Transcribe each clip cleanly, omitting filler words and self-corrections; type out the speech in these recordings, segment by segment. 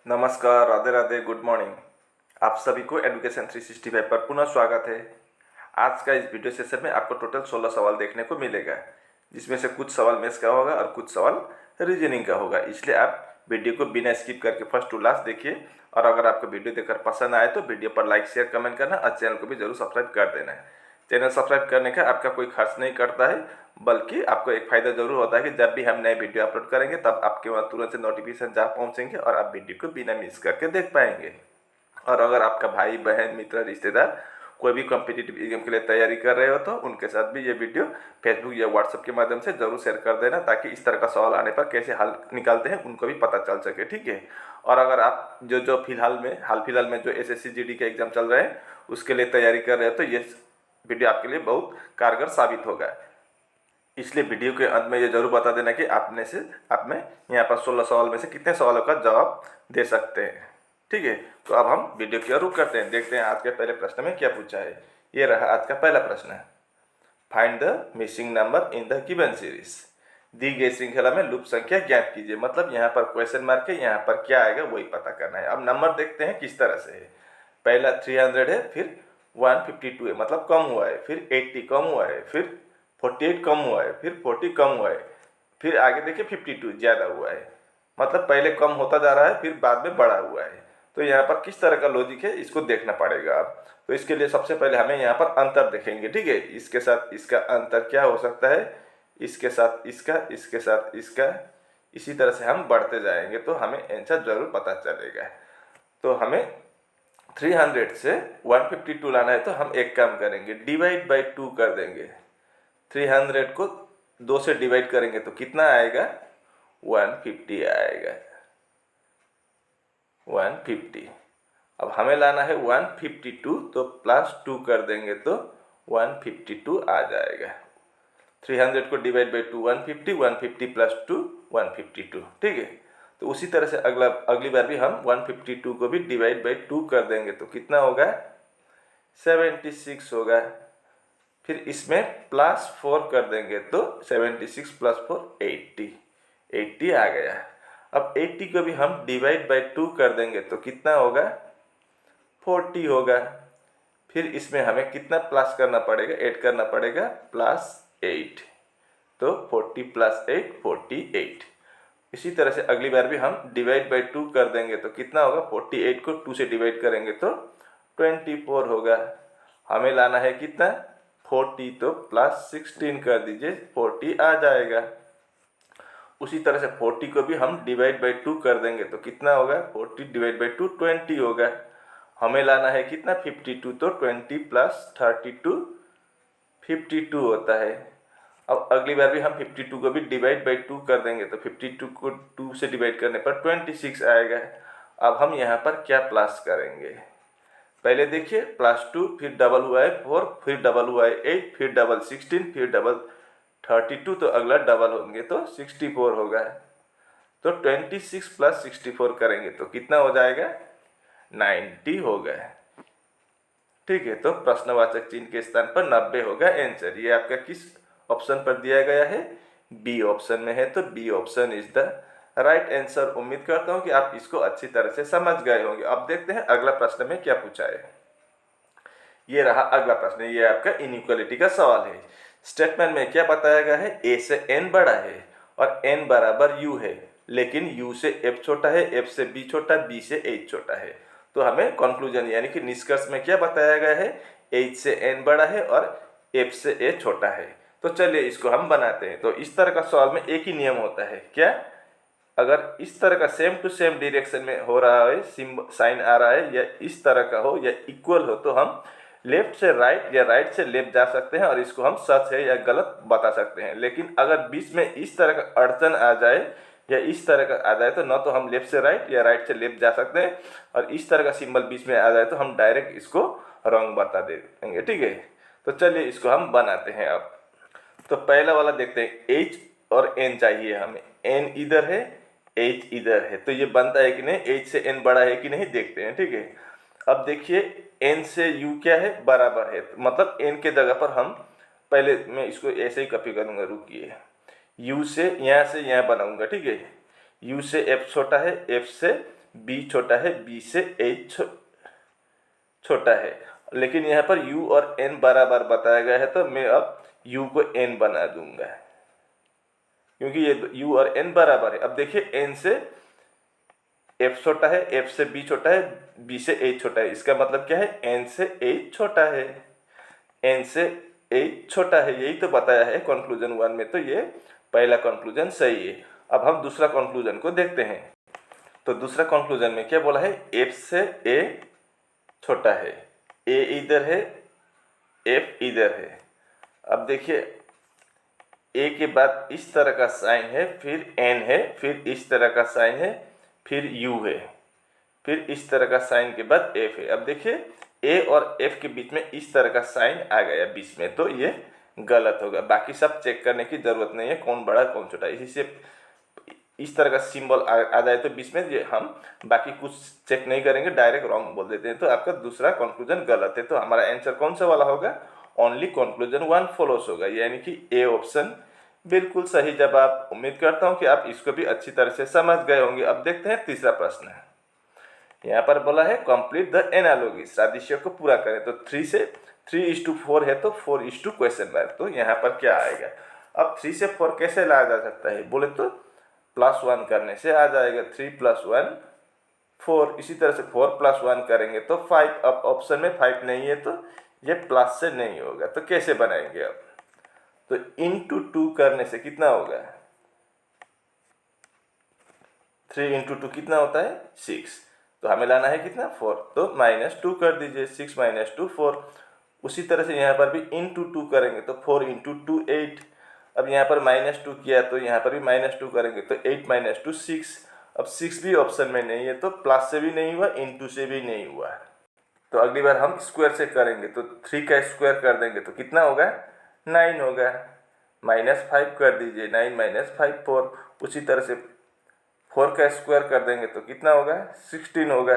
नमस्कार, Radhe Radhe, good morning. आप सभी को एजुकेशन 365 पर पुनः स्वागत है। आज का इस वीडियो सेशन में आपको टोटल 16 सवाल देखने को मिलेगा, जिसमें से कुछ सवाल मैथ्स का होगा और कुछ सवाल रीजनिंग का होगा। इसलिए आप वीडियो को बिना स्किप करके फर्स्ट टू लास्ट देखिए। और अगर आपको वीडियो देखकर पसंद आए तो वीडियो पर लाइक, शेयर, कमेंट करना और चैनल को भी जरूर सब्सक्राइब कर देना है। चैनल सब्सक्राइब करने का आपका कोई खर्च नहीं करता है, बल्कि आपको एक फ़ायदा जरूर होता है कि जब भी हम नए वीडियो अपलोड करेंगे तब आपके वहाँ तुरंत से नोटिफिकेशन जा पहुँचेंगे और आप वीडियो को बिना मिस करके देख पाएंगे। और अगर आपका भाई, बहन, मित्र, रिश्तेदार कोई भी कॉम्पिटिटिव एग्जाम के लिए तैयारी कर रहे हो तो उनके साथ भी ये वीडियो फेसबुक या व्हाट्सएप के माध्यम से जरूर शेयर कर देना, ताकि इस तरह का सवाल आने पर कैसे हल निकालते हैं उनको भी पता चल सके, ठीक है। और अगर आप जो हाल फिलहाल में जो एसएससी जीडी के एग्जाम चल रहे हैं उसके लिए तैयारी कर रहे हो तो ये वीडियो आपके लिए बहुत कारगर साबित होगा। इसलिए वीडियो के अंत में ये जरूर बता देना कि आप में यहाँ पर 16 सवाल में से कितने सवालों का जवाब दे सकते हैं, ठीक है। तो अब हम वीडियो की ओर रुख करते हैं, देखते हैं आज के पहले प्रश्न में क्या पूछा है। ये रहा आज का पहला प्रश्न। Find the missing number in the given series. दी गई श्रृंखला में लूप संख्या ज्ञात कीजिए। मतलब यहाँ पर क्वेश्चन मार्क है, यहाँ पर क्या आएगा वही पता करना है। अब नंबर देखते हैं किस तरह से है। पहला 300 है, फिर 152 है, मतलब कम हुआ है, फिर 80 कम हुआ है, फिर 48 कम हुआ है, फिर 40 कम हुआ है, फिर आगे देखिए 52 ज़्यादा हुआ है। मतलब पहले कम होता जा रहा है, फिर बाद में बढ़ा हुआ है। तो यहाँ पर किस तरह का लॉजिक है इसको देखना पड़ेगा आप। तो इसके लिए सबसे पहले हमें यहाँ पर अंतर देखेंगे, ठीक है। इसके साथ इसका अंतर क्या हो सकता है, इसके साथ इसका, इसके साथ इसका, इसी तरह से हम बढ़ते जाएंगे तो हमें आंसर जरूर पता चलेगा। तो हमें 300 से 152 लाना है, तो हम एक काम करेंगे, डिवाइड बाई 2 कर देंगे। 300 को 2 से डिवाइड करेंगे तो कितना आएगा, 150 आएगा, 150। अब हमें लाना है 152, तो +2 कर देंगे तो 152 आ जाएगा। 300 को डिवाइड बाई 2 150, 150 + 2 152, ठीक है। तो उसी तरह से अगली बार भी हम 152 को भी डिवाइड बाई 2 कर देंगे तो कितना होगा, 76 होगा। फिर इसमें +4 कर देंगे तो 76 + 4 80 आ गया। अब 80 को भी हम डिवाइड बाई 2 कर देंगे तो कितना होगा, 40 होगा। फिर इसमें हमें कितना प्लस करना पड़ेगा, ऐड करना पड़ेगा, +8। तो 40 + 8 48। इसी तरह से अगली बार भी हम डिवाइड बाई 2 कर देंगे तो कितना होगा, 48 को 2 से डिवाइड करेंगे तो 24 होगा। हमें लाना है कितना, 40, तो +16 कर दीजिए, 40 आ जाएगा। उसी तरह से 40 को भी हम डिवाइड बाई 2 कर देंगे तो कितना होगा, 40 डिवाइड बाई 2 20 होगा। हमें लाना है कितना, 52, तो 20 + 32 52 होता है। अब अगली बार भी हम 52 को भी डिवाइड बाई 2 कर देंगे तो 52 को 2 से डिवाइड करने पर 26 आएगा। अब हम यहाँ पर क्या प्लस करेंगे, पहले देखिए +2, फिर डबल हुआ है 4, फिर डबल हुआ है 8, फिर डबल 16, फिर डबल 32, तो अगला डबल होंगे तो 64 होगा। तो 26 + 64 करेंगे तो कितना हो जाएगा, 90 होगा, ठीक है। तो प्रश्नवाचक चिन्ह के स्थान पर 90 होगा आंसर। ये आपका किस ऑप्शन पर दिया गया है, बी ऑप्शन में है, तो B option is the right answer. उम्मीद करता हूँ कि आप इसको अच्छी तरह से समझ गए होंगे। अब देखते हैं अगला प्रश्न में क्या पूछा है। ये रहा अगला प्रश्न, ये आपका इनइक्वालिटी का सवाल है। स्टेटमेंट में क्या बताया गया है, a से n बड़ा है और n बराबर u है, लेकिन u से f छोटा है, f से b छोटा, b से h छोटा है। तो हमें कंक्लूजन यानी कि निष्कर्ष में क्या बताया गया है, h से n बड़ा है और f से a छोटा है। तो चलिए इसको हम बनाते हैं। तो इस तरह का सवाल में एक ही नियम होता है, क्या, अगर इस तरह का सेम टू सेम डायरेक्शन में हो रहा है, साइन आ रहा है, या इस तरह का हो या इक्वल हो, तो हम लेफ्ट से राइट या राइट से लेफ्ट जा सकते हैं और इसको हम सच है या गलत बता सकते हैं। लेकिन अगर बीच में इस तरह का अड़चन आ जाए या इस तरह का आ जाए तो न तो हम लेफ्ट से राइट या राइट से लेफ्ट जा सकते हैं, और इस तरह का सिंबल बीच में आ जाए तो हम डायरेक्ट इसको रॉन्ग बता देंगे, ठीक है। तो चलिए इसको हम बनाते हैं। अब तो पहला वाला देखते हैं, h और n चाहिए हमें, n इधर है, h इधर है, तो ये बनता है कि नहीं, h से n बड़ा है कि नहीं देखते हैं, ठीक है। अब देखिए n से u क्या है, बराबर है, मतलब n के जगह पर हम पहले मैं इसको ऐसे ही कॉपी करूंगा, रुकिए, u से यहाँ बनाऊंगा, ठीक है। u से f छोटा है, f से बी छोटा है बी से एच छोटा है, लेकिन यहाँ पर u और n बराबर बताया गया है, तो मैं अब u को n बना दूंगा, क्योंकि ये u और n बराबर है। अब देखिए n से f छोटा है, f से b छोटा है, b से h छोटा है, इसका मतलब क्या है, n से h छोटा है, n से h छोटा है, यही तो बताया है कंक्लूजन 1 में, तो ये पहला कंक्लूजन सही है। अब हम दूसरा कंक्लूजन को देखते हैं। तो दूसरा कंक्लूजन में क्या बोला है, f से a छोटा है, a इधर है f इधर है। अब देखिए a के बाद इस तरह का साइन है, फिर n है, फिर इस तरह का साइन है, फिर u है, फिर इस तरह का साइन के बाद f है। अब देखिए a और f के बीच में इस तरह का साइन आ गया बीच में, तो ये गलत होगा। बाकी सब चेक करने की जरूरत नहीं है, कौन बड़ा कौन छोटा, इसी से इस तरह का सिंबल आ जाए तो बीच में, ये हम बाकी कुछ चेक नहीं करेंगे, डायरेक्ट रॉन्ग बोल देते हैं, तो आपका दूसरा कंक्लूजन गलत है। तो हमारा आंसर कौन सा वाला होगा, ओनली कंक्लूजन 1 फॉलोस होगा, यानी कि ए ऑप्शन बिल्कुल सही जवाब। उम्मीद करता हूँ कि आप इसको भी अच्छी तरह से समझ गए होंगे। अब देखते हैं तीसरा प्रश्न है। यहाँ पर बोला है कंप्लीट द एनालॉगी, सादृश्य को पूरा करें। तो 3:4 है, तो 4:? तो यहाँ पर क्या आएगा, अब 3 से 4 कैसे लाया जा सकता है, बोले तो +1 करने से आ जाएगा। 3 + 1 4, इसी तरह से 4 + 1 करेंगे तो 5। अब ऑप्शन में 5 नहीं है, तो ये प्लस से नहीं होगा, तो कैसे बनाएंगे अब, तो इंटू 2 करने से कितना होगा, 3 × 2 कितना होता है 6, तो हमें लाना है कितना 4, तो -2 कर दीजिए, 6 - 2 4। उसी तरह से यहाँ पर भी इंटू 2 करेंगे तो 4 × 2 8। अब यहाँ पर -2 किया तो यहाँ पर भी -2 करेंगे तो 8 - 2 6। अब 6 भी ऑप्शन में नहीं है, तो प्लस से भी नहीं हुआ, इंटू से भी नहीं हुआ, तो अगली बार हम स्क्वायर से करेंगे, तो 3 का स्क्वायर कर देंगे तो कितना होगा 9 होगा। -5 कर दीजिए, 9 - 5 4। उसी तरह से 4 का स्क्वायर कर देंगे तो कितना होगा 16 होगा।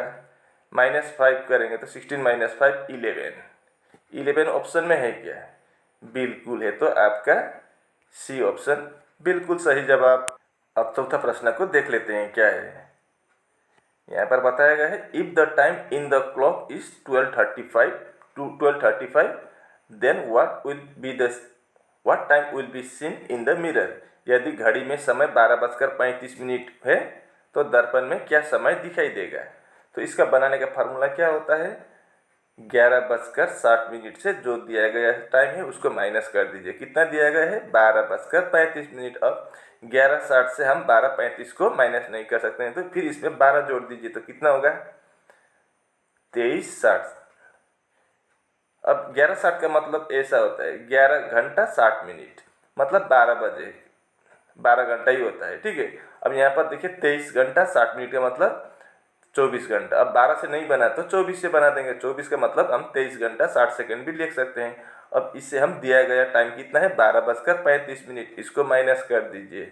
-5 करेंगे तो 16 - 5 11। 11 ऑप्शन में है क्या, बिल्कुल है, तो आपका सी ऑप्शन बिल्कुल सही जवाब। अब चौथा प्रश्न को देख लेते हैं क्या है। यहाँ पर बताया गया है if the time in the clock is 12:35 then what time will be seen in the mirror. यदि घड़ी में समय 12:35 है तो दर्पण में क्या समय दिखाई देगा। तो इसका बनाने का फार्मूला क्या होता है, 11:60 से जो दिया गया टाइम है उसको माइनस कर दीजिए, कितना दिया गया है 12:35। अब 11:60 से हम 12:35 को माइनस नहीं कर सकते हैं, तो फिर इसमें 12 जोड़ दीजिए तो कितना होगा 23:60। अब 11:60 का मतलब ऐसा होता है 11 घंटा 60 मिनट, मतलब 12 बजे, 12 घंटा ही होता है, ठीक है। अब यहाँ पर देखिए 23 घंटा 60 मिनट का मतलब 24 घंटा। अब 12 से नहीं बना तो 24 से बना देंगे, 24 का मतलब हम 23 घंटा 60 सेकंड भी लिख सकते हैं। अब इससे हम दिया गया टाइम कितना है 12:35, इसको माइनस कर दीजिए,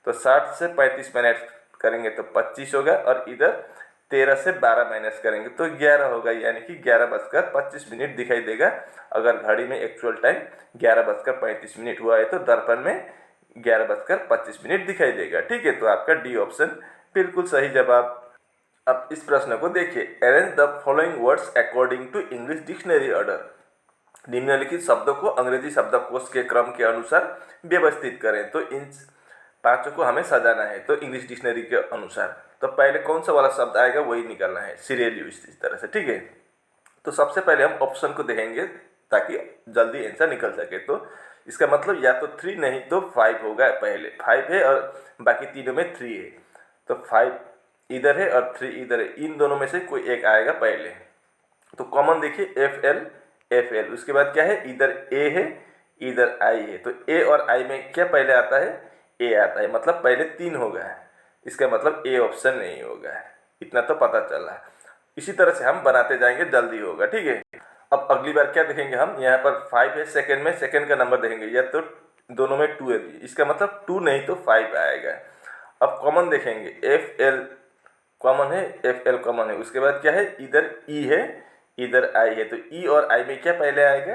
तो 60 से 35 मिनट करेंगे तो 25 होगा, और इधर 13 से 12 माइनस करेंगे तो 11 होगा, यानी कि 11:25 दिखाई देगा। अगर घड़ी में एक्चुअल टाइम 11:35 हुआ है तो दर्पण में 11:25 दिखाई देगा, ठीक है। तो आपका डी ऑप्शन बिल्कुल सही जवाब। अब इस प्रश्न को देखिए, arrange the following words according to English dictionary order. निम्नलिखित शब्दों को अंग्रेजी शब्दकोश के क्रम के अनुसार व्यवस्थित करें। तो इन पांचों को हमें सजाना है, तो इंग्लिश डिक्शनरी के अनुसार। तो पहले कौन सा वाला शब्द आएगा वही निकालना है, सीरियली इस तरह से, ठीक है। तो सबसे पहले हम ऑप्शन को देखेंगे ताकि जल्दी आंसर निकल सके। तो इसका मतलब या तो 3 नहीं तो 5 होगा, पहले 5 है और बाकी तीनों में 3 है, तो 5 इधर है और 3 इधर है, इन दोनों में से कोई एक आएगा पहले। तो कॉमन देखिए FL, उसके बाद क्या है, इधर A है इधर I है, तो A और I में क्या पहले आता है, A आता है, मतलब पहले 3 होगा, इसका मतलब A ऑप्शन नहीं होगा, इतना तो पता चला। इसी तरह से हम बनाते जाएंगे, जल्दी होगा, ठीक है। अब अगली बार क्या देखेंगे हम, यहाँ पर 5 है सेकंड में, सेकंड का नंबर देखेंगे, या तो दोनों में 2 है, इसका मतलब 2 नहीं तो 5 आएगा। अब कॉमन देखेंगे, FL कॉमन है, FL कॉमन है, उसके बाद क्या है, इधर E है इधर I है, तो E और I में क्या पहले आएगा,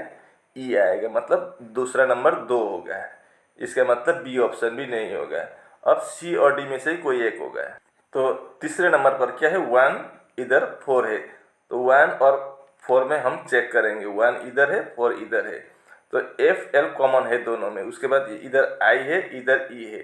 E आएगा, मतलब दूसरा नंबर 2 होगा, इसका मतलब B ऑप्शन भी नहीं होगा। अब C और D में से कोई एक होगा, तो तीसरे नंबर पर क्या है, 1 इधर 4 है, तो 1 और 4 में हम चेक करेंगे, 1 इधर है 4 इधर है, तो एफ एल कॉमन है दोनों में। उसके बाद इधर आई है इधर ई है,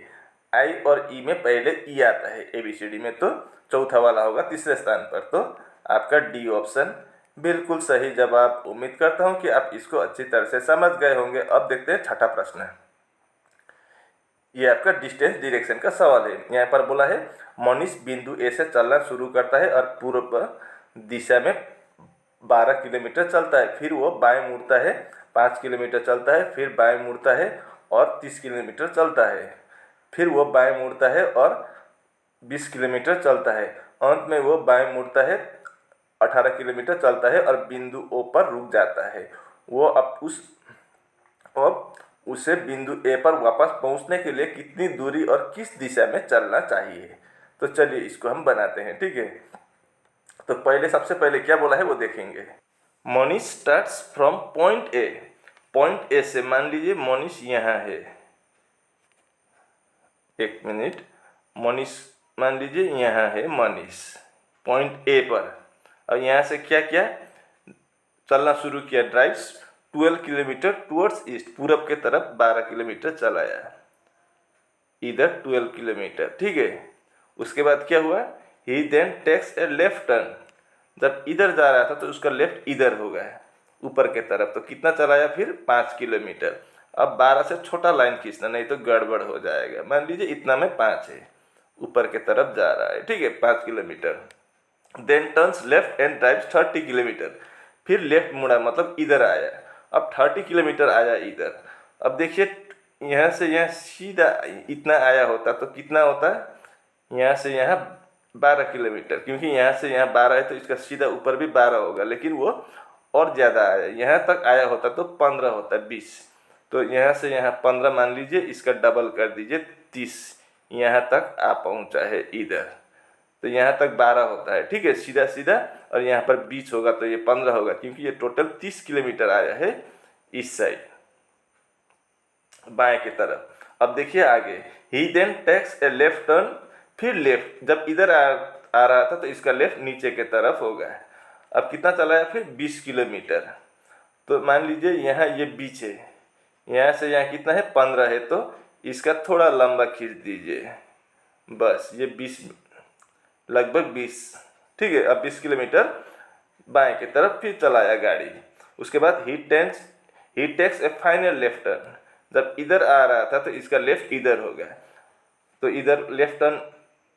आई और ई में पहले ई आता है ABCD में, तो चौथा वाला होगा तीसरे स्थान पर। तो आपका डी ऑप्शन बिल्कुल सही जवाब। उम्मीद करता हूँ कि आप इसको अच्छी तरह से समझ गए होंगे। अब देखते हैं छठा प्रश्न है। ये आपका डिस्टेंस डायरेक्शन का सवाल है। यहाँ पर बोला है मनीष बिंदु ए से चलना शुरू करता है और पूर्व दिशा में 12 किलोमीटर चलता है, फिर वो बाएं मुड़ता है, 5 किलोमीटर चलता है, फिर बाएं मुड़ता है और 30 किलोमीटर चलता है, फिर वो बाएं मुड़ता है और 20 किलोमीटर चलता है, अंत में वो बाएं मुड़ता है, 18 किलोमीटर चलता है और बिंदु ओ पर रुक जाता है। वो अब उसे बिंदु ए पर वापस पहुंचने के लिए कितनी दूरी और किस दिशा में चलना चाहिए। तो चलिए इसको हम बनाते हैं, ठीक है। तो सबसे पहले क्या बोला है वो देखेंगे। Manish starts from point A, point A से मान लीजिए मनीष यहाँ है, एक मिनट, मनीष मान लीजिए यहाँ है मनीष पॉइंट ए पर, और यहाँ से क्या किया, चलना शुरू किया, ड्राइव्स 12 किलोमीटर टुवर्ड्स ईस्ट, पूरब के तरफ 12 किलोमीटर चलाया, इधर 12 किलोमीटर, ठीक है। उसके बाद क्या हुआ, ही then takes a left turn, जब इधर जा रहा था तो उसका लेफ्ट इधर हो गया ऊपर के तरफ, तो कितना चलाया फिर 5 किलोमीटर। अब 12 से छोटा लाइन खींचना, नहीं तो गड़बड़ हो जाएगा। मान लीजिए इतना में 5 है, ऊपर के तरफ जा रहा है, ठीक है, 5 kilometre. Then turns left and drives 30 kilometre, फिर लेफ्ट मुड़ा मतलब इधर आया, अब 30 किलोमीटर आया इधर। अब देखिए यहाँ से यहाँ सीधा इतना आया होता तो कितना होता है, यहाँ से यहाँ 12 किलोमीटर, क्योंकि यहाँ से यहाँ 12 है तो इसका सीधा ऊपर भी 12 होगा, लेकिन वो और ज़्यादा आया, यहाँ तक आया होता तो 15 होता, 20, तो यहाँ से यहाँ 15 मान लीजिए, इसका डबल कर दीजिए 30, यहाँ तक आ पहुँचा है इधर, तो यहाँ तक 12 होता है, ठीक है, सीधा सीधा, और यहाँ पर 20 होगा तो ये 15 होगा, क्योंकि ये टोटल 30 किलोमीटर आया है इस साइड बाएं की तरफ। अब देखिए आगे, ही then takes a left turn, फिर लेफ्ट, जब इधर आ रहा था तो इसका लेफ्ट नीचे के तरफ होगा। अब कितना चलाया फिर 20 किलोमीटर, तो मान लीजिए यहाँ ये 20 है, यहाँ से यहाँ कितना है 15 है, तो इसका थोड़ा लंबा खींच दीजिए, बस ये 20, लगभग 20, ठीक है। अब 20 किलोमीटर बाएं की तरफ फिर चलाया गाड़ी। उसके बाद ही takes a final left turn, जब इधर आ रहा था तो इसका लेफ्ट इधर हो गया, तो इधर लेफ्ट टर्न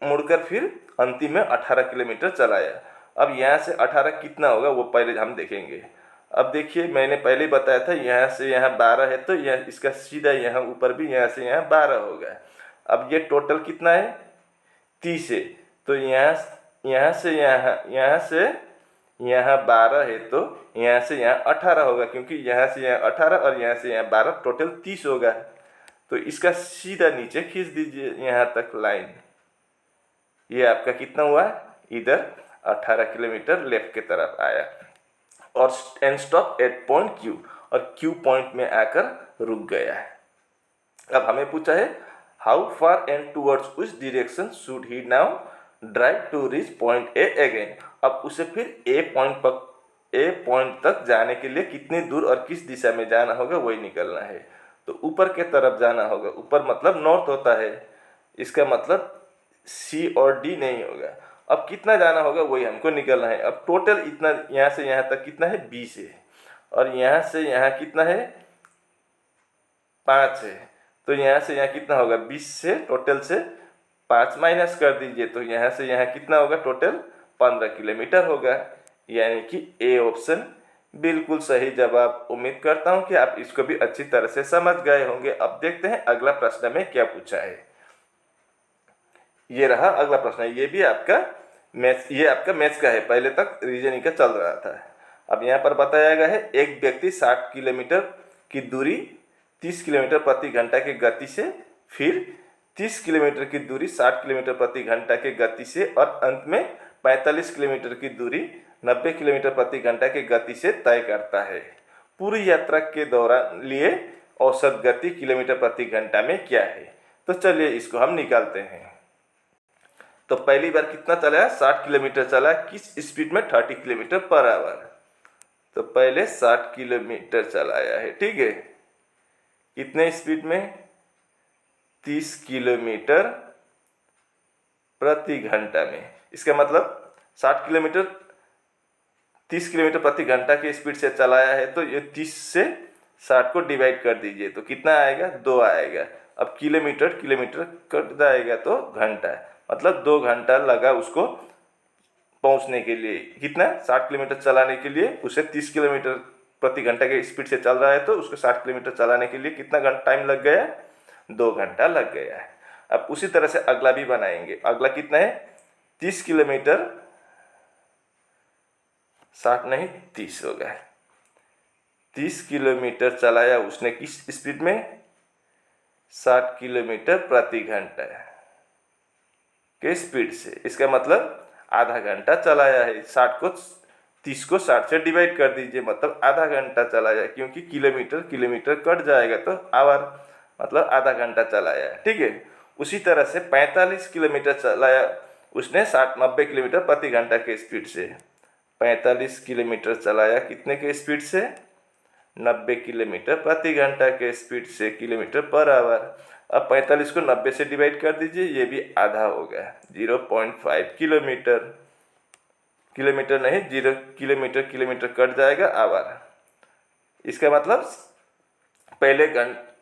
मुड़कर फिर अंतिम में 18 किलोमीटर चलाया। अब यहाँ से 18 कितना होगा वो पहले हम देखेंगे। अब देखिए मैंने पहले बताया था यहाँ से यहाँ 12 है, तो यह इसका सीधा यहाँ ऊपर भी यहाँ से यहाँ 12 होगा। अब ये टोटल कितना है 30 है, तो यहाँ से यहाँ 12 है, तो यहाँ से यहाँ 18 होगा, क्योंकि यहाँ से यहाँ 18 और यहाँ से यहाँ 12, टोटल 30 होगा। तो इसका सीधा नीचे खींच दीजिए यहाँ तक लाइन, ये आपका कितना हुआ, इधर 18 किलोमीटर लेफ्ट की तरफ आया, और and stop at point Q, और क्यू पॉइंट में आकर रुक गया है। अब हमें पूछा है how far and towards which direction should he now drive to reach point A again. अब उसे फिर ए पॉइंट तक जाने के लिए कितनी दूर और किस दिशा में जाना होगा वही निकलना है। तो ऊपर के तरफ जाना होगा, ऊपर मतलब नॉर्थ होता है, इसका मतलब सी और डी नहीं होगा। अब कितना जाना होगा वही हमको निकलना है। अब टोटल इतना यहाँ से यहाँ तक कितना है 20 है, और यहाँ से यहाँ कितना है 5 है, तो यहाँ से यहाँ कितना होगा 20 से टोटल से 5 माइनस कर दीजिए, तो यहाँ से यहाँ कितना होगा टोटल 15 किलोमीटर होगा, यानी कि ए ऑप्शन बिल्कुल सही जवाब। उम्मीद करता हूँ कि आप इसको भी अच्छी तरह से समझ गए होंगे। अब देखते हैं अगला प्रश्न में क्या पूछा है। ये रहा अगला प्रश्न, ये भी आपका मैथ्स का है, पहले तक रीजनिंग का चल रहा था। अब यहाँ पर बताया गया है एक व्यक्ति 60 किलोमीटर की दूरी 30 किलोमीटर प्रति घंटा की गति से, फिर 30 किलोमीटर की दूरी 60 किलोमीटर प्रति घंटा की गति से, और अंत में 45 किलोमीटर की दूरी 90 किलोमीटर प्रति घंटा की गति से तय करता है। पूरी यात्रा के दौरान लिए औसत गति किलोमीटर प्रति घंटा में क्या है। तो चलिए इसको हम निकालते हैं। तो पहली बार कितना चलाया, 60 किलोमीटर चला, किस स्पीड में, 30 किलोमीटर पर आवर। तो पहले 60 किलोमीटर चलाया है, ठीक है। कितने स्पीड में, 30 किलोमीटर प्रति घंटा में। इसका मतलब 60 किलोमीटर 30 किलोमीटर प्रति घंटा की स्पीड से चलाया है, तो ये 30 से 60 को डिवाइड कर दीजिए तो कितना आएगा, 2 आएगा। अब किलोमीटर किलोमीटर कट जाएगा तो घंटा, मतलब 2 घंटा लगा उसको पहुंचने के लिए। कितना, 60 किलोमीटर चलाने के लिए उसे 30 किलोमीटर प्रति घंटा के स्पीड से चल रहा है, तो उसको 60 किलोमीटर चलाने के लिए कितना घंटा टाइम लग गया, 2 घंटा लग गया है। अब उसी तरह से अगला भी बनाएंगे। अगला कितना है, 30 किलोमीटर, 60 नहीं 30 हो गया। 30 किलोमीटर चलाया उसने किस स्पीड में, 60 किलोमीटर प्रति घंटा के स्पीड से। इसका मतलब आधा घंटा चलाया है। 30 को 60 से डिवाइड कर दीजिए, मतलब आधा घंटा चलाया, क्योंकि किलोमीटर किलोमीटर कट जाएगा तो आवर, मतलब आधा घंटा चलाया है, ठीक है। उसी तरह से 45 किलोमीटर चलाया उसने 90 किलोमीटर प्रति घंटा के स्पीड से। 45 किलोमीटर चलाया कितने के स्पीड से, 90 किलोमीटर प्रति घंटा के स्पीड से, किलोमीटर पर आवर। अब 45 को 90 से डिवाइड कर दीजिए, ये भी आधा हो गया, 0.5 किलोमीटर। किलोमीटर नहीं, 0 किलोमीटर किलोमीटर कट जाएगा आवर। इसका मतलब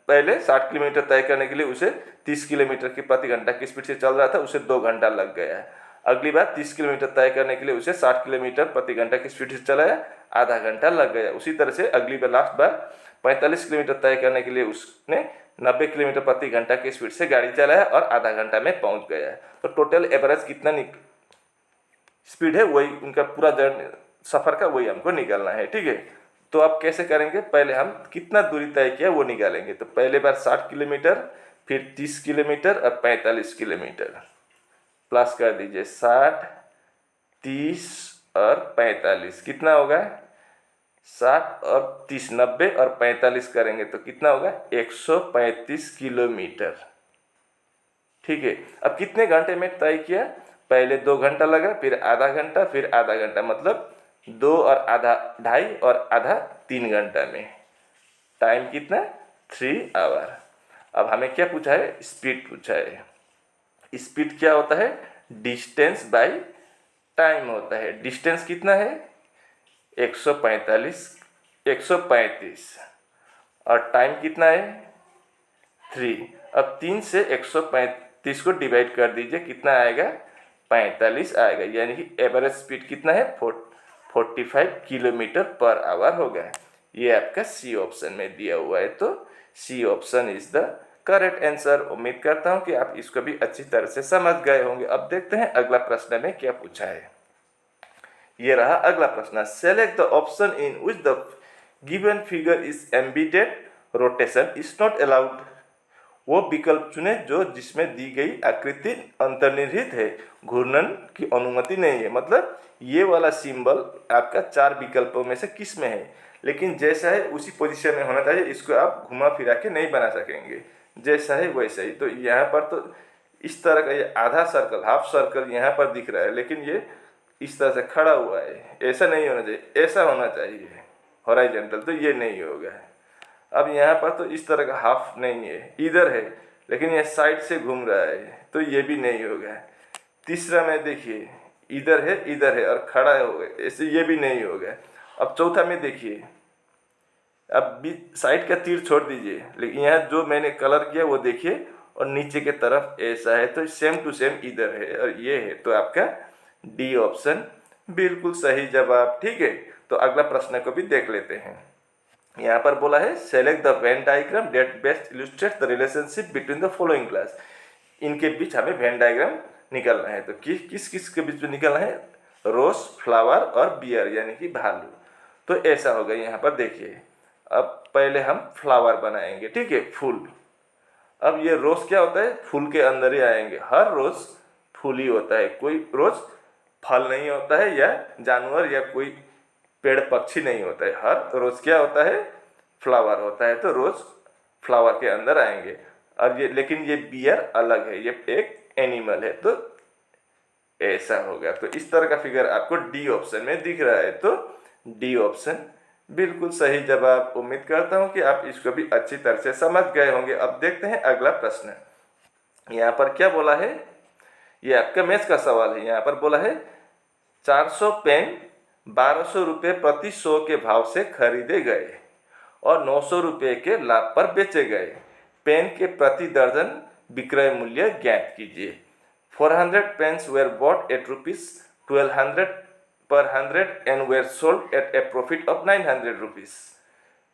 पहले 60 किलोमीटर तय करने के लिए उसे 30 किलोमीटर की प्रति घंटा की स्पीड से चल रहा था, उसे 2 घंटा लग गया है। अगली बार 30 किलोमीटर तय करने के लिए उसे 60 किलोमीटर प्रति घंटा की स्पीड से चलाया, आधा घंटा लग गया। उसी तरह से अगली बार लास्ट बार 45 किलोमीटर तय करने के लिए उसने 90 किलोमीटर प्रति घंटा की स्पीड से गाड़ी चलाया और आधा घंटा में पहुंच गया। तो टोटल एवरेज कितना स्पीड है, वही उनका पूरा जर्नी सफ़र का वही हमको निकालना है, ठीक है। तो आप कैसे करेंगे, पहले हम कितना दूरी तय किया वो निकालेंगे। तो पहले बार 60 किलोमीटर, फिर 30 किलोमीटर और 45 किलोमीटर, प्लस कर दीजिए 60, 30 और 45, कितना होगा, 60 और 30 90 और 45 करेंगे तो कितना होगा, 135 किलोमीटर, ठीक है। अब कितने घंटे में तय किया, पहले 2 घंटा लगा, फिर आधा घंटा, फिर आधा घंटा, मतलब 2 और आधा 2.5 और आधा 3 घंटा में। टाइम कितना, 3 आवर। अब हमें क्या पूछा है, स्पीड पूछा है। स्पीड क्या होता है, डिस्टेंस बाय टाइम होता है। डिस्टेंस कितना है, 135 और टाइम कितना है, 3। अब 3 से 135 को डिवाइड कर दीजिए, कितना आएगा, 45 आएगा। यानी कि एवरेज स्पीड कितना है, 45 किलोमीटर पर आवर होगा। ये आपका सी ऑप्शन में दिया हुआ है, तो C option is the correct answer. उम्मीद करता हूँ कि आप इसको भी अच्छी तरह से समझ गए होंगे। अब देखते हैं अगला प्रश्न में क्या पूछा है। ये रहा अगला प्रश्न, select the option in which the given figure is embedded rotation is not allowed. वो विकल्प चुने जो जिसमें दी गई आकृति अंतर्निहित है, घूर्णन की अनुमति नहीं है। मतलब ये वाला सिंबल आपका 4 विकल्पों में से किस में है, लेकिन जैसा है उसी पोजीशन में होना चाहिए, इसको आप घुमा फिरा के नहीं बना सकेंगे, जैसा है वैसा ही। तो यहाँ पर तो इस तरह का ये आधा सर्कल, हाफ सर्कल यहाँ पर दिख रहा है, लेकिन ये इस तरह से खड़ा हुआ है, ऐसा नहीं होना चाहिए, ऐसा होना चाहिए हॉरिजॉन्टल, तो ये नहीं होगा। अब यहाँ पर तो इस तरह का हाफ नहीं है, इधर है, लेकिन ये साइड से घूम रहा है, तो ये भी नहीं होगा। तीसरा में देखिए, इधर है और खड़ा है, ऐसे ये भी नहीं होगा। अब चौथा में देखिए, अब साइड का तीर छोड़ दीजिए, लेकिन यहाँ जो मैंने कलर किया वो देखिए, और नीचे के तरफ ऐसा है, तो सेम टू सेम इधर है और ये है। तो आपका डी ऑप्शन बिल्कुल सही जवाब, ठीक है। तो अगला प्रश्न को भी देख लेते हैं। यहाँ पर बोला है select the Venn diagram that best illustrates the relationship between the following class. इनके बीच हमें वेन डायग्राम निकालना है। तो किस किस के बीच में निकालना है, रोज, फ्लावर और बियर यानी कि भालू। तो ऐसा होगा, यहाँ पर देखिए। अब पहले हम फ्लावर बनाएंगे, ठीक है, फूल। अब ये रोज क्या होता है, फूल के अंदर ही आएंगे। हर रोज फूल ही होता है, कोई रोज फल नहीं होता है, या जानवर या कोई पेड़ पक्षी नहीं होता है। हर रोज क्या होता है, फ्लावर होता है। तो रोज फ्लावर के अंदर आएंगे। और ये लेकिन ये बियर अलग है, ये एक एनिमल है। तो ऐसा होगा। तो इस तरह का फिगर आपको डी ऑप्शन में दिख रहा है, तो डी ऑप्शन बिल्कुल सही जवाब। उम्मीद करता हूं कि आप इसको भी अच्छी तरह से समझ गए होंगे। अब देखते हैं अगला प्रश्न। यहाँ पर क्या बोला है, ये आपका मैथ्स का सवाल है। यहाँ पर बोला है 400 पेन 1200 रुपये प्रति 100 के भाव से खरीदे गए और 900 रुपये के लाभ पर बेचे गए। पेन के प्रति दर्जन विक्रय मूल्य ज्ञात कीजिए। 400 pens were bought at ₹1200 per 100 and were sold at a profit of 900 rupees.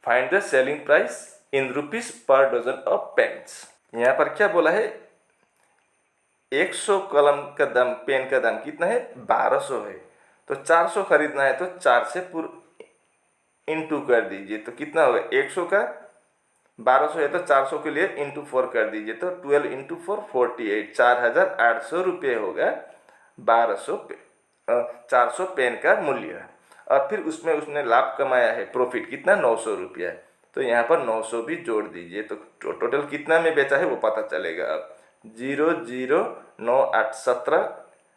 Find the selling price in rupees per dozen of pens. यहाँ पर क्या बोला है, 100 कलम का दाम, पेन का दाम कितना है, 1200 है। तो 400 खरीदना है तो 4 से इंटू कर दीजिए, तो कितना होगा, 100 का 1200 है तो 400 के लिए इंटू 4 कर दीजिए, तो 12 इंटू 4 48, 4800 रुपये होगा 400 पेन का मूल्य। और फिर उसमें उसने लाभ कमाया है, प्रॉफिट कितना, 900 रुपया। तो यहाँ पर 900 भी जोड़ दीजिए, तो टोटल कितना में बेचा है वो पता चलेगा। अब 0 0 9 8 17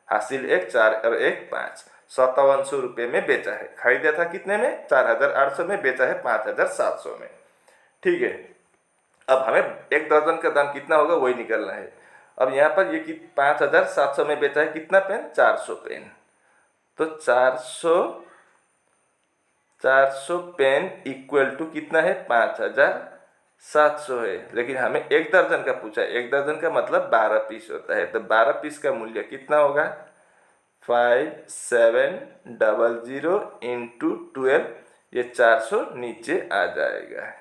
हासिल 1 4 और 1 5, 5700 रुपये में बेचा है। खरीदा था कितने में, 4800 में, बेचा है 5700 में। ठीक है, अब हमें एक दर्जन का दाम कितना होगा वही निकलना है। अब यहाँ पर ये कि 5700 में बेचा है कितना पेन, 400 पेन। तो 400 पेन इक्वल टू कितना है, 5700 है। लेकिन हमें एक दर्जन का पूछा है, एक दर्जन का मतलब 12 पीस होता है। तो 12 पीस का मूल्य कितना होगा, 5700 इंटू 12, ये 400 नीचे आ जाएगा।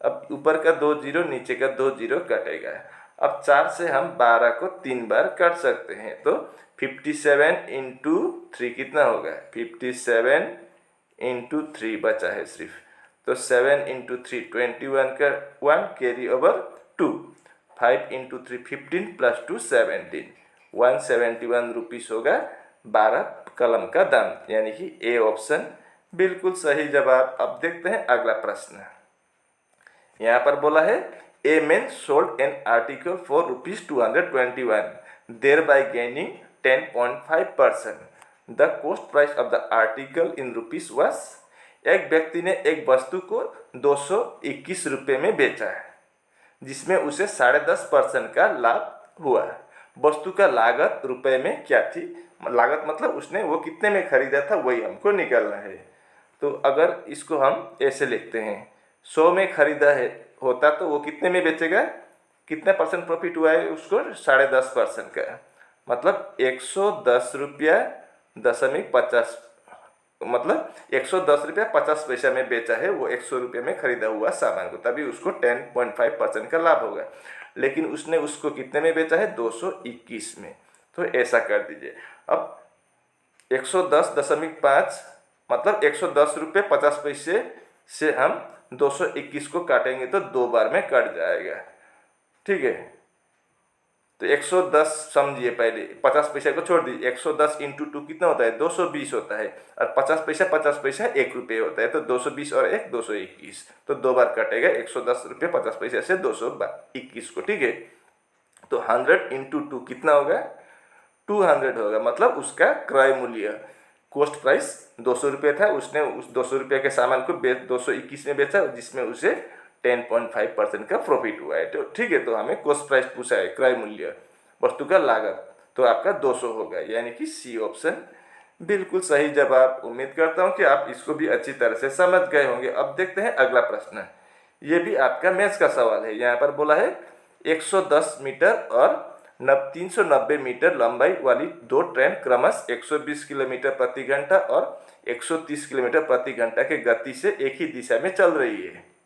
अब ऊपर का 2 जीरो, नीचे का 2 जीरो कटेगा। अब 4 से हम 12 को 3 बार काट सकते हैं, तो 57 इंटू 3 कितना होगा, 57 इंटू 3 बचा है सिर्फ। तो 7 इंटू 3 21 का 1 carry over 2, 5 into 3 15 plus 2 17, 171 rupees होगा 12 कलम का दाम, यानी कि ए ऑप्शन बिल्कुल सही जवाब। अब देखते हैं अगला प्रश्न। यहाँ पर बोला है a man sold an article for ₹221, thereby gaining 10.5%. The cost price of the article in rupees was। एक व्यक्ति ने एक वस्तु को 221 रुपये में बेचा है, जिसमें उसे 10.5% का लाभ हुआ। वस्तु का लागत रुपए में क्या थी, लागत मतलब उसने वो कितने में खरीदा था वही हमको निकालना है। तो अगर इसको हम ऐसे लिखते हैं, 100 में खरीदा है होता तो वो कितने में बेचेगा, कितने परसेंट प्रॉफिट हुआ है उसको, 10.5% का, मतलब 110 रुपया दशमिक 50, मतलब 110 रुपया 50 पैसा में बेचा है वो 100 रुपये में खरीदा हुआ सामान को, तभी उसको 10.5% का लाभ होगा। लेकिन उसने उसको कितने में बेचा है, 221 में। तो ऐसा कर दीजिए। अब 110.5 मतलब 110 रुपये 50 पैसे से हम 221 को काटेंगे तो 2 बार में कट जाएगा। ठीक है, तो 110 समझिए, पहले 50 पैसा को छोड़ दीजिए। 110 इंटू 2 कितना होता है, 220 होता है, और 50 पैसा 1 रुपये होता है, तो 220 और 1 221, तो 2 बार कटेगा 110 रुपये 50 पैसे से 221 को। ठीक है, तो 100 इंटू 2 कितना होगा, 200 होगा, मतलब उसका क्रय मूल्य, कॉस्ट प्राइस 200 रुपये था, उसने उस 200 रुपये के सामान को 221 में बेचा, जिसमें उसे 10.5% का प्रॉफिट हुआ है। तो ठीक है, तो हमें कॉस्ट प्राइस पूछा है, क्रय मूल्य, वस्तु का लागत, तो आपका 200 होगा, यानी कि सी ऑप्शन बिल्कुल सही जवाब। उम्मीद करता हूं कि आप इसको भी अच्छी तरह से समझ गए होंगे। अब देखते हैं अगला प्रश्न। ये भी आपका मैथ्स का सवाल है। यहाँ पर बोला है 110 मीटर और 390 मीटर लंबाई वाली 2 ट्रेन क्रमशः 120 किलोमीटर प्रति घंटा और 130 किलोमीटर प्रति घंटा के गति से एक ही दिशा में चल रही है।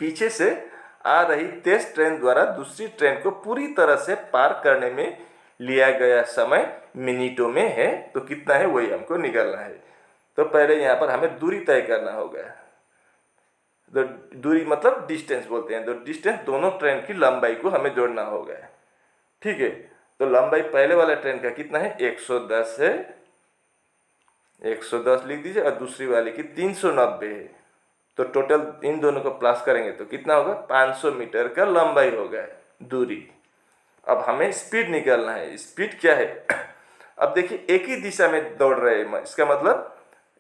पीछे से आ रही तेज ट्रेन द्वारा दूसरी ट्रेन को पूरी तरह से पार करने में लिया गया समय मिनटों में है, तो कितना है वही हमको निकालना है। तो पहले यहाँ पर हमें दूरी तय करना होगा। तो दूरी मतलब डिस्टेंस बोलते हैं, तो डिस्टेंस दोनों ट्रेन की लंबाई को हमें जोड़ना होगा। ठीक है, तो लंबाई पहले वाले ट्रेन का कितना है, 110 है, 110 लिख दीजिए, और दूसरी वाले की 390 है। तो टोटल इन दोनों को प्लस करेंगे तो कितना होगा, 500 मीटर का लंबाई होगा दूरी। अब हमें स्पीड निकालना है। स्पीड क्या है, अब देखिए एक ही दिशा में दौड़ रहे हैं, इसका मतलब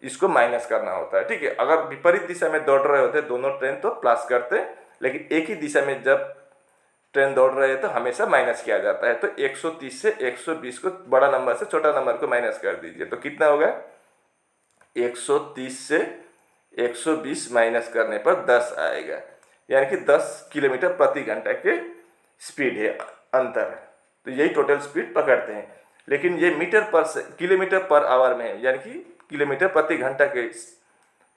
इसको माइनस करना होता है, ठीक है। अगर विपरीत दिशा में दौड़ रहे होते दोनों ट्रेन तो प्लस करते, लेकिन एक ही दिशा में जब ट्रेन दौड़ रहे हैं तो हमेशा माइनस किया जाता है। तो 130 से 120 को बड़ा नंबर से छोटा नंबर को माइनस कर दीजिए, तो कितना होगा 130 से 120 माइनस करने पर 10 आएगा, यानी कि 10 किलोमीटर प्रति घंटा के स्पीड है अंतर। तो यही टोटल स्पीड पकड़ते हैं, लेकिन ये किलोमीटर पर आवर में है, यानी कि किलोमीटर प्रति घंटा के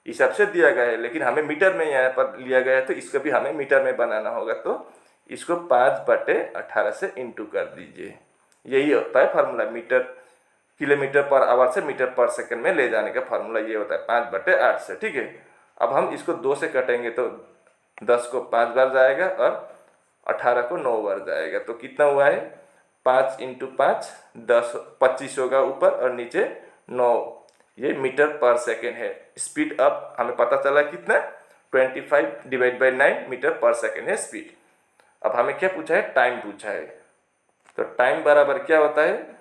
हिसाब से दिया गया है, लेकिन हमें मीटर में यहाँ पर लिया गया है, तो इसको भी हमें मीटर में बनाना होगा। तो इसको 5/18 से इंटू कर दीजिए, यही होता है फार्मूला। किलोमीटर पर आवर से मीटर पर सेकंड में ले जाने का फार्मूला ये होता है 5/8 से, ठीक है। अब हम इसको 2 से कटेंगे तो 10 को 5 बार जाएगा और 18 को 9 बार जाएगा, तो कितना हुआ है 5 × 5 10 25 होगा ऊपर और नीचे 9, ये मीटर पर सेकेंड है। स्पीड अब हमें पता चला कितना 25/9 मीटर पर सेकेंड है स्पीड। अब हमें क्या पूछा है, टाइम पूछा है। तो टाइम बराबर क्या होता है,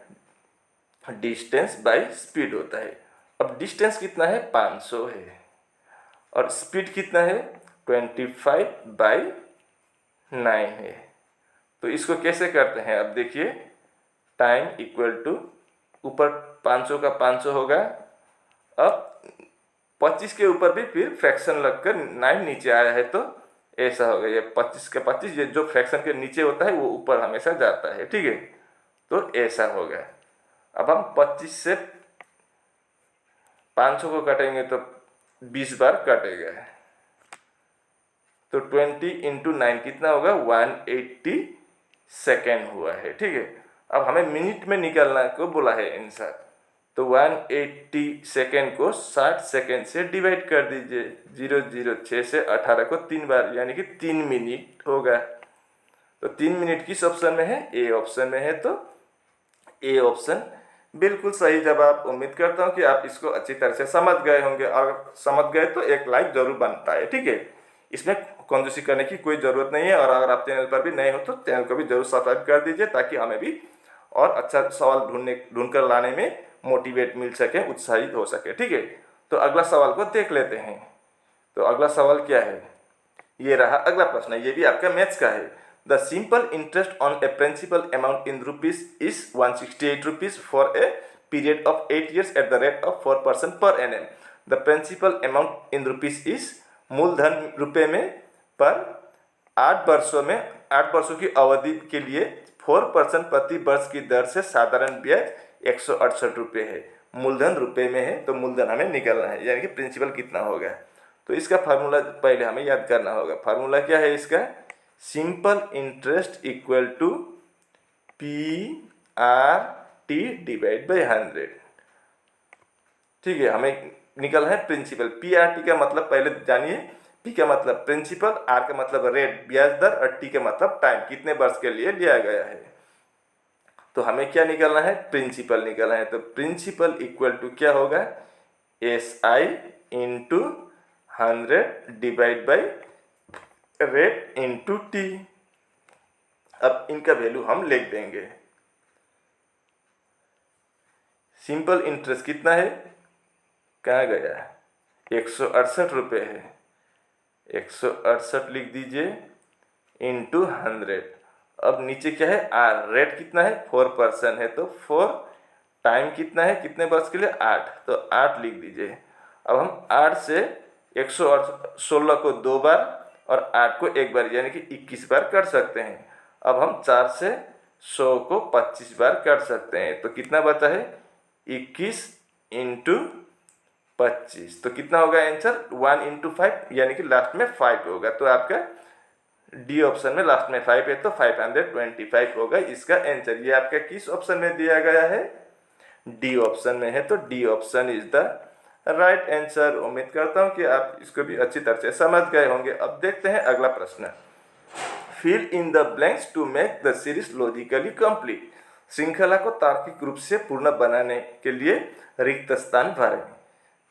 डिस्टेंस बाय स्पीड होता है। अब डिस्टेंस कितना है 500 है और स्पीड कितना है 25/9 है। तो इसको कैसे करते हैं, अब देखिए टाइम इक्वल टू ऊपर 500 का 500 होगा, अब 25 के ऊपर भी फिर फ्रैक्शन लगकर 9 नीचे आया है, तो ऐसा होगा ये 25 के 25, ये जो फ्रैक्शन के नीचे होता है वो ऊपर हमेशा जाता है, ठीक है। तो ऐसा होगा। अब हम 25 से 500 को कटेंगे तो 20 बार कटेगा, तो 20 × 9 कितना होगा 180 सेकेंड हुआ है, ठीक है। अब हमें मिनट में निकालना को बोला है आंसर, तो 180 सेकेंड को 60 सेकेंड से डिवाइड कर दीजिए, 006 से 18 को 3 बार, यानी कि 3 मिनट होगा। तो 3 मिनट किस ऑप्शन में है, ए ऑप्शन में है, तो ए ऑप्शन बिल्कुल सही जवाब। उम्मीद करता हूँ कि आप इसको अच्छी तरह से समझ गए होंगे, और समझ गए तो एक लाइक जरूर बनता है, ठीक है। इसमें कंजूसी करने की कोई ज़रूरत नहीं है, और अगर आप चैनल पर भी नए हो तो चैनल को भी जरूर सब्सक्राइब कर दीजिए, ताकि हमें भी और अच्छा सवाल ढूंढ कर लाने में मोटिवेट मिल सके, उत्साहित हो सके, ठीक है। तो अगला सवाल को देख लेते हैं। तो अगला सवाल क्या है, ये रहा अगला प्रश्न, ये भी आपका मैथ्स का है। The simple interest on a principal amount in rupees is 168 rupees for a period of 8 years at the rate of 4% per annum. The principal amount in rupees is, मूलधन रुपए में, पर 8 वर्षों की अवधि के लिए 4% प्रति वर्ष की दर से साधारण ब्याज 168 रुपये है। मूलधन रुपए में है, तो मूलधन हमें निकालना है, यानी कि प्रिंसिपल कितना होगा। तो इसका फार्मूला पहले हमें याद करना होगा। फार्मूला क्या है इसका, simple interest equal to PRT divide by 100, ठीक है। हमें निकालना है प्रिंसिपल। PRT का मतलब पहले जानिए, P का मतलब प्रिंसिपल, R का मतलब रेट ब्याज दर, और T का मतलब टाइम, कितने वर्ष के लिए लिया गया है। तो हमें क्या निकालना है, प्रिंसिपल निकालना है। तो प्रिंसिपल इक्वल टू क्या होगा, SI into 100 divide by rate into T। अब इनका वैल्यू हम लिख देंगे। सिंपल इंटरेस्ट कितना है, कहाँ गया, 168 रुपये है, 168 लिख दीजिए इंटू 100। अब नीचे क्या है, आर, रेट कितना है 4% है, तो 4, टाइम कितना है कितने वर्ष के लिए 8, तो 8 लिख दीजिए। अब हम 8 से 116 को 2 बार और 8 को 1 बार, यानी कि 21 बार कर सकते हैं। अब हम 4 से 100 को 25 बार कर सकते हैं, तो कितना बचा है 21 इंटू 25, तो कितना होगा आंसर 1 × 5, यानी कि लास्ट में 5 होगा। तो आपका डी ऑप्शन में लास्ट में 5 है, तो 525 होगा इसका आंसर। ये आपका किस ऑप्शन में दिया गया है, डी ऑप्शन में है, तो D option is the right answer. उम्मीद करता हूँ कि आप इसको भी अच्छी तरह से समझ गए होंगे। अब देखते हैं अगला प्रश्न, fill in the blanks to make the series logically complete. श्रृंखला को तार्किक रूप से पूर्ण बनाने के लिए रिक्त स्थान भरें।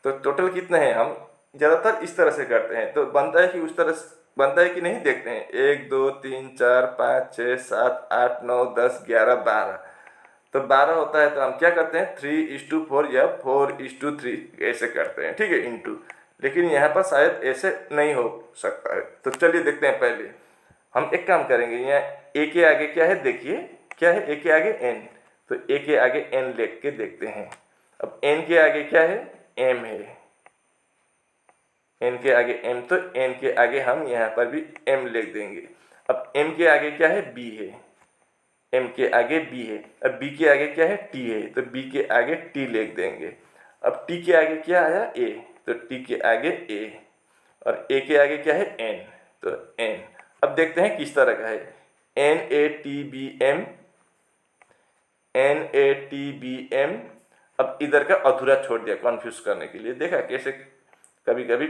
तो टोटल कितने हैं, हम ज़्यादातर इस तरह से करते हैं, तो बनता है कि उस तरह से बनता है कि नहीं, देखते हैं। 1 2 3 4 5 6 7 8 9 10 11 12, तो 12 होता है तो हम क्या करते हैं 3:4 या 4:3 ऐसे करते हैं, ठीक है, इंटू। लेकिन यहाँ पर शायद ऐसे नहीं हो सकता है, तो चलिए देखते हैं। पहले हम एक काम करेंगे, यहाँ ए के आगे क्या है, देखिए क्या है, ए के आगे एन, तो ए के आगे एन लिख के देखते हैं। अब एन के आगे क्या है, एम है, एन के आगे एम, तो एन के आगे हम यहाँ पर भी एम लिख देंगे। अब एम के आगे क्या है, बी है, एम के आगे बी है। अब बी के आगे क्या है, टी है, तो बी के आगे टी लिख देंगे। अब टी के आगे क्या आया, ए, तो टी के आगे ए, और ए के आगे क्या है, एन, तो एन। अब देखते हैं किस तरह का है, N A T B M, N A T B M. अब इधर का अधूरा छोड़ दिया कन्फ्यूज करने के लिए, देखा कैसे कभी कभी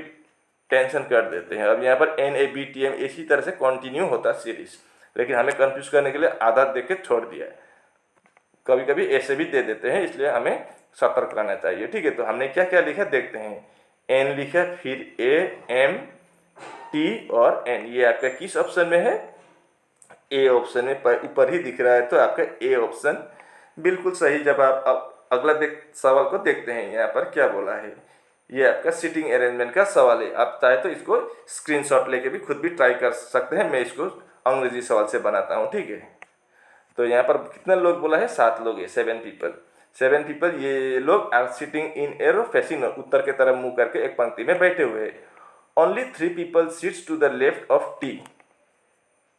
टेंशन कर देते हैं। अब यहाँ पर N A B T M इसी तरह से कंटिन्यू होता सीरीज, लेकिन हमें कंफ्यूज करने के लिए आधा देख के छोड़ दिया है। कभी कभी ऐसे भी दे देते हैं, इसलिए हमें सतर्क रहना चाहिए, ठीक है। तो हमने क्या क्या लिखा देखते हैं, एन लिखा, फिर ए एम टी और एन। ये आपका किस ऑप्शन में है, ए ऑप्शन में, ऊपर ही दिख रहा है, तो आपका ए ऑप्शन बिल्कुल सही जवाब। अब अगला सवाल को देखते हैं, यहाँ पर क्या बोला है। ये आपका सीटिंग अरेंजमेंट का सवाल है। आप चाहे तो इसको स्क्रीनशॉट लेके भी खुद भी ट्राई कर सकते हैं। मैं इसको अंग्रेजी सवाल से बनाता हूँ, ठीक है। तो यहाँ पर कितने लोग बोला है, 7 लोग है, 7 पीपल। 7 पीपल, ये लोग are sitting in a row facing उत्तर के तरफ मुंह करके एक पंक्ति में बैठे हुए हैं। Only 3 people sits to the left of T.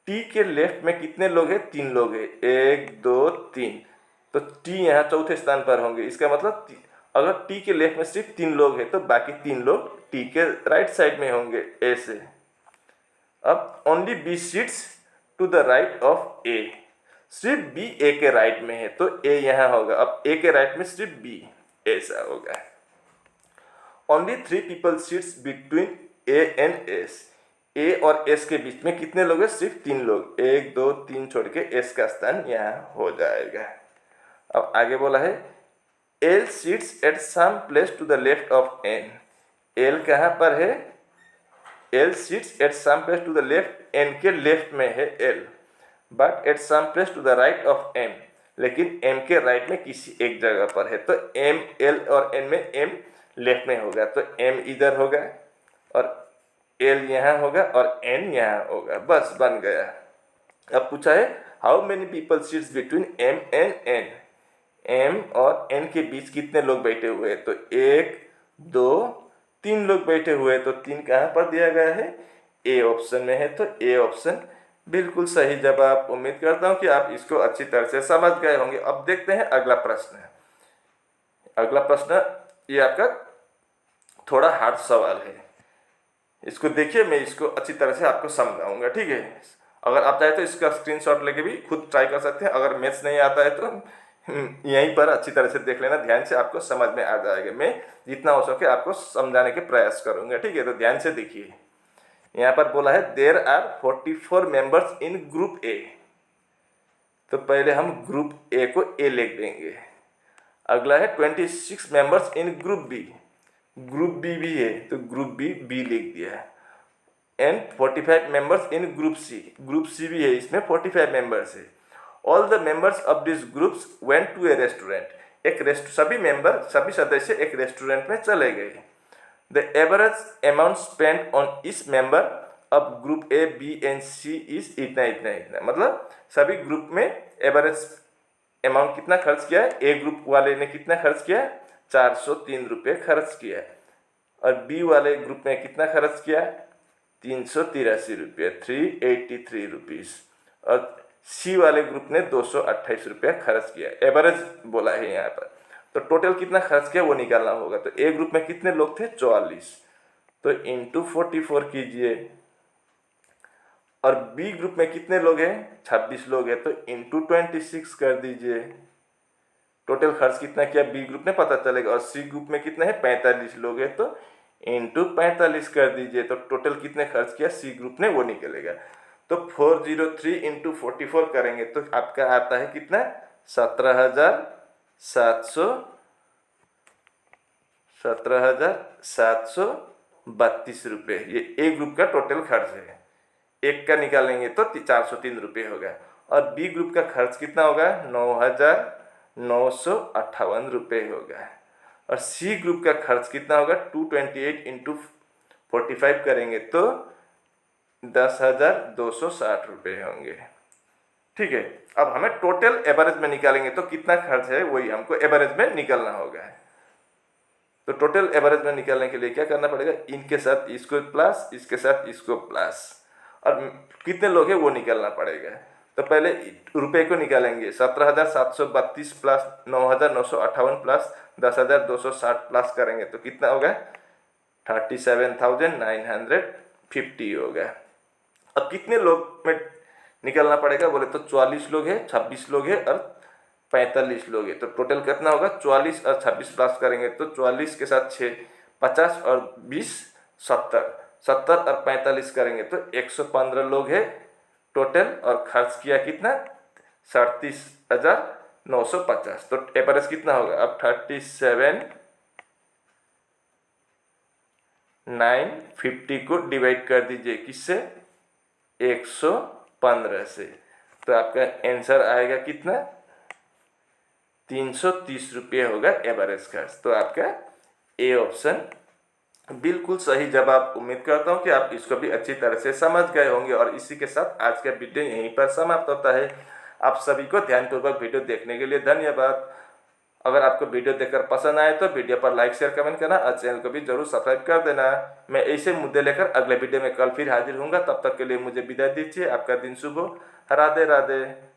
T के लेफ्ट में कितने लोग हैं, 3 लोग हैं, 1 2 3। तो टी यहाँ चौथे स्थान पर होंगे। इसका मतलब अगर टी के लेफ्ट में सिर्फ 3 लोग हैं तो बाकी 3 लोग टी के राइट साइड में होंगे, ऐसे। अब only B seats to the right of A, सिर्फ बी ए के राइट में है, तो ए यहाँ होगा। अब ए के राइट में सिर्फ बी, ऐसा होगा। Only 3 people seats between A and S. A और एस के बीच में कितने लोग हैं, सिर्फ 3 लोग, 1 2 3 छोड़ के एस का स्थान यहाँ हो जाएगा। अब आगे बोला है L sits at some place to the left of N. L कहाँ पर है, L sits at some place to the left, N के लेफ्ट में है L, but at some place to the right of M. लेकिन M के right में किसी एक जगह पर है, तो एम एल और एन में एम लेफ्ट में होगा, तो एम इधर होगा और एल यहाँ होगा और एन यहाँ होगा, बस बन गया। अब पूछा है how many people seats between M and N. M और एन के बीच कितने लोग बैठे हुए हैं, तो 1 2 3 लोग बैठे हुए हैं, तो 3 कहाँ पर दिया गया है, ए ऑप्शन में है, तो ए ऑप्शन बिल्कुल सही जवाब। उम्मीद करता हूँ कि आप इसको अच्छी तरह से समझ गए होंगे। अब देखते हैं अगला प्रश्न। अगला प्रश्न ये आपका थोड़ा हार्ड सवाल है, इसको देखिए, मैं इसको अच्छी तरह से आपको समझाऊंगा, ठीक है। अगर आप चाहे तो इसका स्क्रीनशॉट लेके भी खुद ट्राई कर सकते हैं। अगर मैथ्स नहीं आता है तो यहीं पर अच्छी तरह से देख लेना, ध्यान से आपको समझ में आ जाएगा। मैं जितना हो सके आपको समझाने के प्रयास करूंगा, ठीक है। तो ध्यान से देखिए, यहाँ पर बोला है there are 44 members in group A. तो पहले हम ग्रुप ए को ए लिख देंगे। अगला है 26 members in group B. Group B भी है तो ग्रुप बी बी लिख दिया है। And 45 members in group C. Group C भी है, इसमें 45 मेंबर्स है। All the members of this groups went to a restaurant. सभी सदस्य एक रेस्टोरेंट में चले गए। The average amount spend on each member अब group A B and C is इतना इतना इतना। मतलब सभी ग्रुप में एवरेज अमाउंट कितना खर्च किया है, ए ग्रुप वाले ने कितना खर्च किया, 403 रुपये खर्च किया, और बी वाले ग्रुप में कितना खर्च किया, 383 रुपये, 383 रुपीज़, और सी वाले ग्रुप ने 228 रुपया खर्च किया। एवरेज बोला है यहाँ पर, तो टोटल कितना खर्च किया वो निकालना होगा। तो ए ग्रुप में कितने लोग थे, 44, तो इंटू 44 कीजिए। और बी ग्रुप में कितने लोग हैं, 26 लोग हैं, तो इंटू 26 कर दीजिए। टोटल खर्च कितना किया बी ग्रुप ने पता चलेगा। और सी ग्रुप में कितने हैं, 45 लोग हैं, तो इंटू 45 कर दीजिए। तो टोटल कितने खर्च किया सी ग्रुप ने वो निकलेगा। तो 403 इंटू 44 करेंगे तो आपका आता है कितना, 17,732 रुपये। ये ए ग्रुप का टोटल खर्च है। एक का निकालेंगे तो 403 रुपये होगा। और बी ग्रुप का खर्च कितना होगा, ₹958 होगा। और सी ग्रुप का खर्च कितना होगा, 228 इंटू 45 करेंगे तो ₹10,260 होंगे। ठीक है, अब हमें टोटल एवरेज में निकालेंगे तो कितना खर्च है वही हमको एवरेज में निकालना होगा। तो टोटल एवरेज में निकालने के लिए क्या करना पड़ेगा, इनके साथ इसको प्लस, इसके साथ इसको प्लस, और कितने लोग हैं वो निकालना पड़ेगा। तो पहले रुपए को निकालेंगे, 17,732 प्लस 9,958 प्लस 10,260 प्लस करेंगे तो कितना होगा, 37,950 होगा। अब कितने लोग में निकलना पड़ेगा बोले तो 44 लोग हैं, 26 लोग हैं और 45 लोग हैं। तो टोटल कितना होगा, 44 और 26 प्लस करेंगे तो 44 के साथ 6 50 और 20 70, 70 और 45 करेंगे तो 115 लोग हैं टोटल, और खर्च किया कितना, 37,950। तो एवरेज कितना होगा, अब 37,950 को डिवाइड कर दीजिए किससे, 115 से। तो आपका आंसर आएगा कितना, 330 रुपये होगा एवरेज खर्च। तो आपका ए ऑप्शन बिल्कुल सही जवाब। उम्मीद करता हूँ कि आप इसको भी अच्छी तरह से समझ गए होंगे। और इसी के साथ आज का वीडियो यहीं पर समाप्त होता है। आप सभी को ध्यानपूर्वक वीडियो देखने के लिए धन्यवाद। अगर आपको वीडियो देखकर पसंद आए तो वीडियो पर लाइक शेयर कमेंट करना और चैनल को भी जरूर सब्सक्राइब कर देना। मैं ऐसे मुद्दे लेकर अगले वीडियो में कल फिर हाजिर होऊंगा। तब तक के लिए मुझे विदाई दीजिए। आपका दिन शुभ हो। राधे राधे।